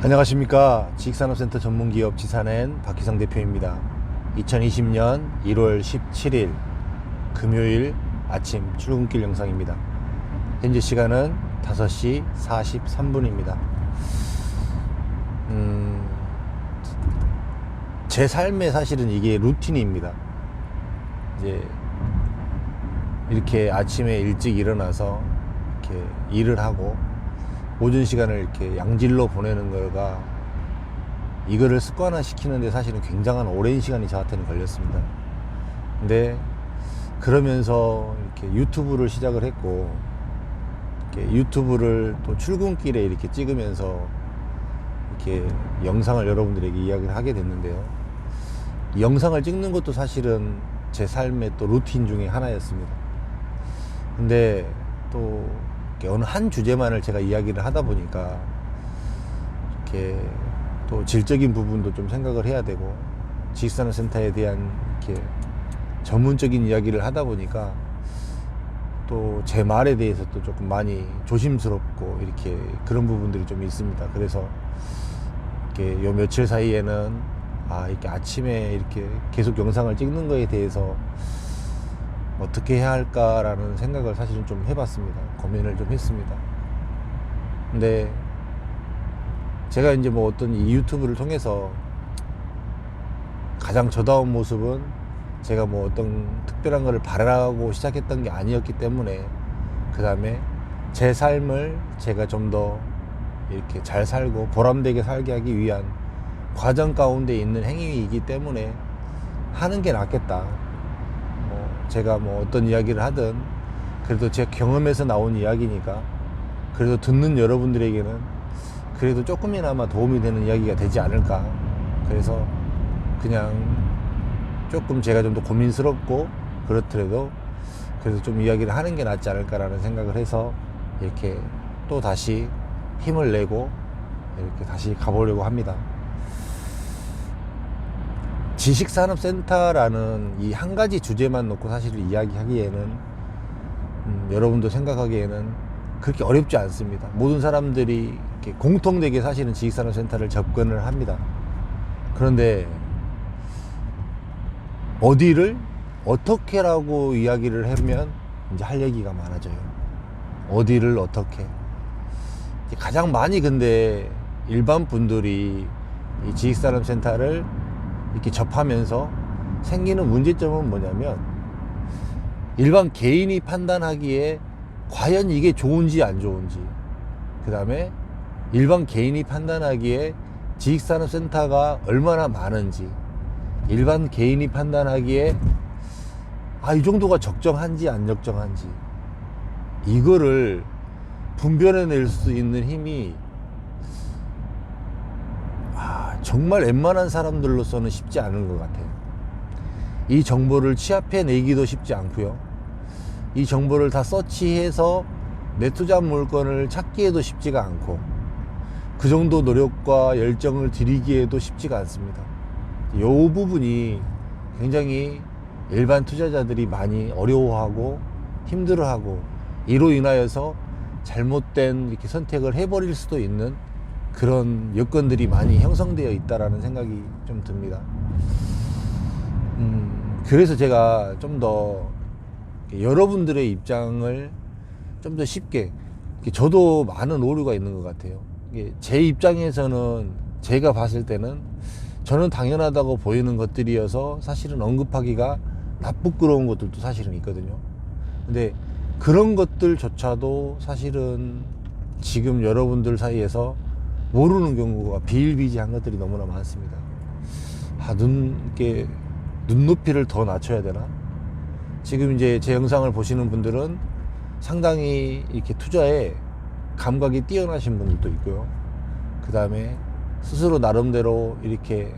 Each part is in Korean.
안녕하십니까. 지식산업센터 전문기업 지산엔 박희성 대표입니다. 2020년 1월 17일 금요일 아침 출근길 영상입니다. 현재 시간은 5시 43분입니다. 제 삶에 사실은 이게 루틴입니다. 이제 이렇게 아침에 일찍 일어나서 이렇게 일을 하고 오전 시간을 이렇게 양질로 보내는 거가 이거를 습관화 시키는데 사실은 굉장한 오랜 시간이 저한테는 걸렸습니다. 근데 그러면서 이렇게 유튜브를 시작을 했고, 이렇게 유튜브를 또 출근길에 이렇게 찍으면서 이렇게 영상을 여러분들에게 이야기를 하게 됐는데요. 이 영상을 찍는 것도 사실은 제 삶의 또 루틴 중에 하나였습니다. 근데 또 어느 한 주제만을 제가 이야기를 하다 보니까 이렇게 또 질적인 부분도 좀 생각을 해야 되고, 지식산업센터에 대한 이렇게 전문적인 이야기를 하다 보니까 또 제 말에 대해서 또 조금 많이 조심스럽고 이렇게 그런 부분들이 좀 있습니다. 그래서 이렇게 요 며칠 사이에는 이렇게 아침에 이렇게 계속 영상을 찍는 거에 대해서 어떻게 해야 할까라는 생각을 사실은 좀 해봤습니다. 고민을 좀 했습니다. 근데 제가 이제 뭐 어떤 이 유튜브를 통해서 가장 저다운 모습은 제가 뭐 어떤 특별한 거를 바라고 시작했던 게 아니었기 때문에, 그 다음에 제 삶을 제가 좀 더 이렇게 잘 살고 보람되게 살게 하기 위한 과정 가운데 있는 행위이기 때문에 하는 게 낫겠다. 제가 뭐 어떤 이야기를 하든 그래도 제 경험에서 나온 이야기니까 그래도 듣는 여러분들에게는 그래도 조금이나마 도움이 되는 이야기가 되지 않을까. 그래서 그냥 조금 제가 좀 더 고민스럽고 그렇더라도 그래도 좀 이야기를 하는 게 낫지 않을까라는 생각을 해서 이렇게 또 다시 힘을 내고 이렇게 다시 가보려고 합니다. 지식산업센터라는 이 한 가지 주제만 놓고 사실 이야기하기에는 여러분도 생각하기에는 그렇게 어렵지 않습니다. 모든 사람들이 이렇게 공통되게 사실은 지식산업센터를 접근을 합니다. 그런데 어디를 어떻게라고 이야기를 하면 이제 할 얘기가 많아져요. 어디를 어떻게. 가장 많이 근데 일반 분들이 이 지식산업센터를 이렇게 접하면서 생기는 문제점은 뭐냐면, 일반 개인이 판단하기에 과연 이게 좋은지 안 좋은지, 그 다음에 일반 개인이 판단하기에 지식산업센터가 얼마나 많은지, 일반 개인이 판단하기에 이 정도가 적정한지 안 적정한지, 이거를 분별해낼 수 있는 힘이 정말 웬만한 사람들로서는 쉽지 않은 것 같아요. 이 정보를 취합해내기도 쉽지 않고요. 이 정보를 다 서치해서 내 투자 물건을 찾기에도 쉽지가 않고, 그 정도 노력과 열정을 들이기에도 쉽지가 않습니다. 이 부분이 굉장히 일반 투자자들이 많이 어려워하고 힘들어하고, 이로 인하여서 잘못된 이렇게 선택을 해버릴 수도 있는 그런 여건들이 많이 형성되어 있다라는 생각이 좀 듭니다. 그래서 제가 좀 더 여러분들의 입장을 좀 더 쉽게, 저도 많은 오류가 있는 것 같아요. 제 입장에서는, 제가 봤을 때는 저는 당연하다고 보이는 것들이어서 사실은 언급하기가 나쁘끄러운 것들도 사실은 있거든요. 근데 그런 것들조차도 사실은 지금 여러분들 사이에서 모르는 경우가 비일비재한 것들이 너무나 많습니다. 눈높이를 더 낮춰야 되나? 지금 이제 제 영상을 보시는 분들은 상당히 이렇게 투자에 감각이 뛰어나신 분들도 있고요. 그 다음에 스스로 나름대로 이렇게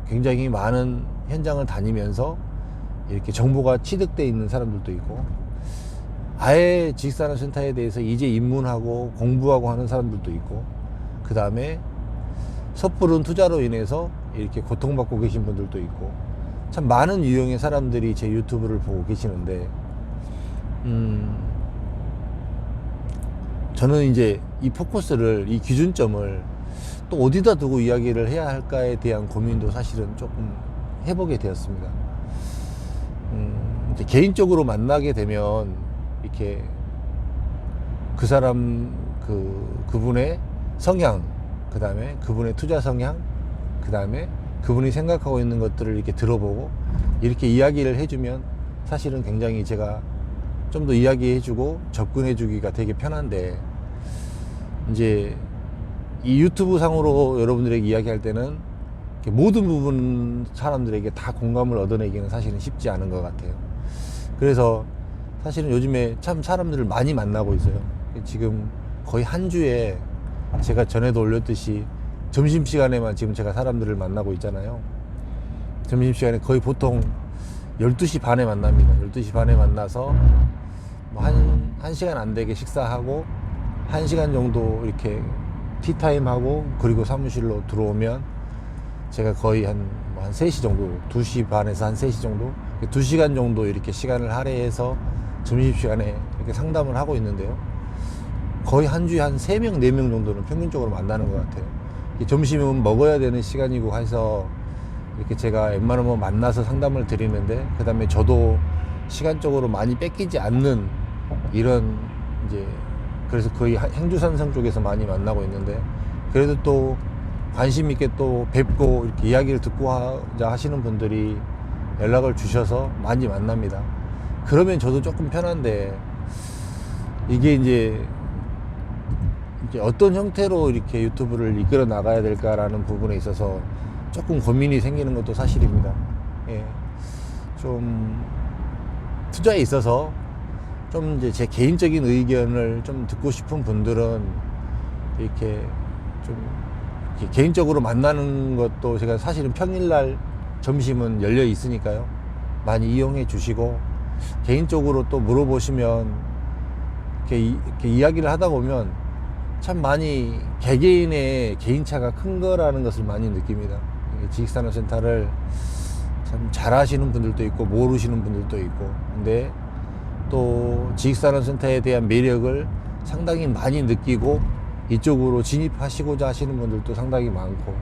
굉장히 많은 현장을 다니면서 이렇게 정보가 취득되어 있는 사람들도 있고, 아예 지식산업센터에 대해서 이제 입문하고 공부하고 하는 사람들도 있고, 그 다음에 섣부른 투자로 인해서 이렇게 고통받고 계신 분들도 있고, 참 많은 유형의 사람들이 제 유튜브를 보고 계시는데, 저는 이제 이 포커스를, 이 기준점을 또 어디다 두고 이야기를 해야 할까에 대한 고민도 사실은 조금 해보게 되었습니다. 이제 개인적으로 만나게 되면 이렇게 그 사람 그분의 성향, 그 다음에 그분의 투자 성향, 그 다음에 그분이 생각하고 있는 것들을 이렇게 들어보고 이렇게 이야기를 해주면 사실은 굉장히 제가 좀 더 이야기해주고 접근해주기가 되게 편한데, 이제 이 유튜브 상으로 여러분들에게 이야기할 때는 모든 부분 사람들에게 다 공감을 얻어내기는 사실은 쉽지 않은 것 같아요. 그래서 사실은 요즘에 참 사람들을 많이 만나고 있어요. 지금 거의 한 주에 제가 전에도 올렸듯이 점심시간에만 지금 제가 사람들을 만나고 있잖아요. 점심시간에 거의 보통 12시 반에 만납니다. 12시 반에 만나서 뭐 한 시간 안 되게 식사하고 1시간 정도 이렇게 티타임하고, 그리고 사무실로 들어오면 제가 거의 한 3시 정도, 2시 반에서 한 3시 정도, 2시간 정도 이렇게 시간을 할애해서 점심시간에 이렇게 상담을 하고 있는데요. 거의 한 주에 한 3명, 4명 정도는 평균적으로 만나는 것 같아요. 점심은 먹어야 되는 시간이고 해서 이렇게 제가 웬만하면 만나서 상담을 드리는데, 그 다음에 저도 시간적으로 많이 뺏기지 않는 이런 이제, 그래서 거의 행주산성 쪽에서 많이 만나고 있는데, 그래도 또 관심 있게 또 뵙고 이렇게 이야기를 듣고 하자 하시는 분들이 연락을 주셔서 많이 만납니다. 그러면 저도 조금 편한데, 이게 이제 어떤 형태로 이렇게 유튜브를 이끌어 나가야 될까라는 부분에 있어서 조금 고민이 생기는 것도 사실입니다. 예. 좀 투자에 있어서 좀 이제 제 개인적인 의견을 좀 듣고 싶은 분들은 이렇게 좀 이렇게 개인적으로 만나는 것도 제가 사실은 평일날 점심은 열려 있으니까요. 많이 이용해 주시고, 개인적으로 또 물어보시면 이렇게 이야기를 하다 보면 참 많이 개개인의 개인차가 큰 거라는 것을 많이 느낍니다. 지식산업센터를 참 잘하시는 분들도 있고 모르시는 분들도 있고, 근데 또 지식산업센터에 대한 매력을 상당히 많이 느끼고 이쪽으로 진입하시고자 하시는 분들도 상당히 많고,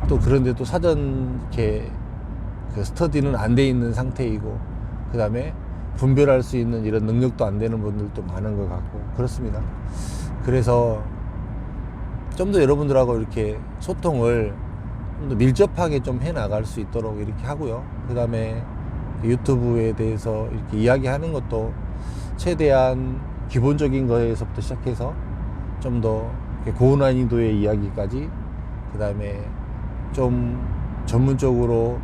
또 그런데 또 사전 이렇게 그 스터디는 안 돼 있는 상태이고, 그 다음에 분별할 수 있는 이런 능력도 안 되는 분들도 많은 것 같고 그렇습니다. 그래서 좀 더 여러분들하고 이렇게 소통을 좀 더 밀접하게 좀 해 나갈 수 있도록 이렇게 하고요. 그 다음에 유튜브에 대해서 이렇게 이야기하는 것도 최대한 기본적인 거에서부터 시작해서 좀 더 고난이도의 이야기까지, 그 다음에 좀 전문적으로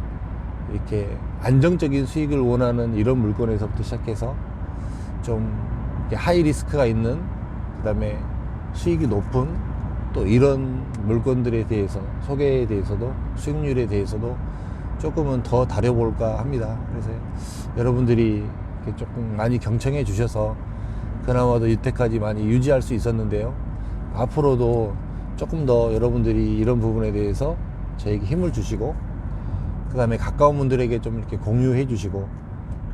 이렇게 안정적인 수익을 원하는 이런 물건에서부터 시작해서 좀 이렇게 하이 리스크가 있는, 그 다음에 수익이 높은 또 이런 물건들에 대해서 소개에 대해서도 수익률에 대해서도 조금은 더 다뤄볼까 합니다. 그래서 여러분들이 조금 많이 경청해 주셔서 그나마도 이때까지 많이 유지할 수 있었는데요. 앞으로도 조금 더 여러분들이 이런 부분에 대해서 저에게 힘을 주시고, 그 다음에 가까운 분들에게 좀 이렇게 공유해 주시고,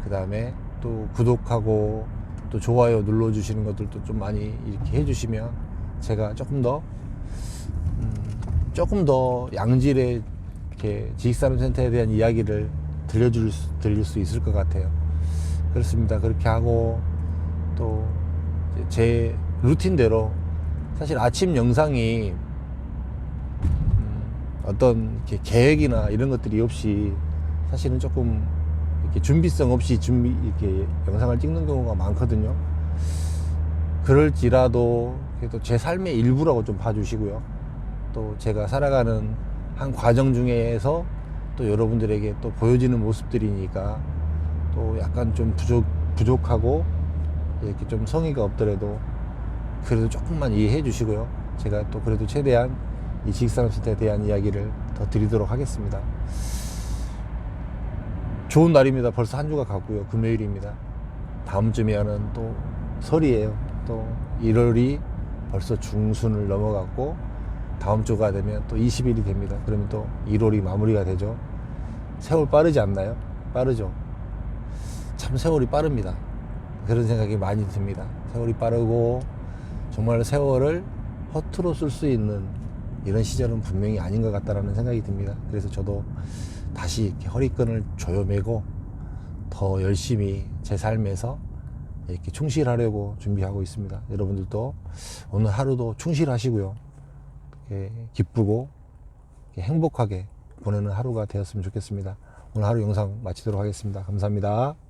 그 다음에 또 구독하고 또 좋아요 눌러 주시는 것들도 좀 많이 이렇게 해 주시면 제가 조금 더 양질의 이렇게 지식산업센터에 대한 이야기를 들릴 수 있을 것 같아요. 그렇습니다. 그렇게 하고 또 제 루틴대로 사실 아침 영상이 어떤 이렇게 계획이나 이런 것들이 없이 사실은 조금 이렇게 준비성 없이 이렇게 영상을 찍는 경우가 많거든요. 그럴지라도 그래도 제 삶의 일부라고 좀 봐주시고요. 또 제가 살아가는 한 과정 중에서 또 여러분들에게 또 보여지는 모습들이니까 또 약간 좀 부족하고 이렇게 좀 성의가 없더라도 그래도 조금만 이해해 주시고요. 제가 또 그래도 최대한 이 지식산업센터에 대한 이야기를 더 드리도록 하겠습니다. 좋은 날입니다. 벌써 한 주가 갔고요. 금요일입니다. 다음 주면은 또 설이에요. 또 1월이 벌써 중순을 넘어갔고, 다음 주가 되면 또 20일이 됩니다. 그러면 또 1월이 마무리가 되죠. 세월 빠르지 않나요? 빠르죠. 참 세월이 빠릅니다. 그런 생각이 많이 듭니다. 세월이 빠르고 정말 세월을 허투루 쓸 수 있는 이런 시절은 분명히 아닌 것 같다라는 생각이 듭니다. 그래서 저도 다시 이렇게 허리끈을 조여매고 더 열심히 제 삶에서 이렇게 충실하려고 준비하고 있습니다. 여러분들도 오늘 하루도 충실하시고요. 기쁘고 행복하게 보내는 하루가 되었으면 좋겠습니다. 오늘 하루 영상 마치도록 하겠습니다. 감사합니다.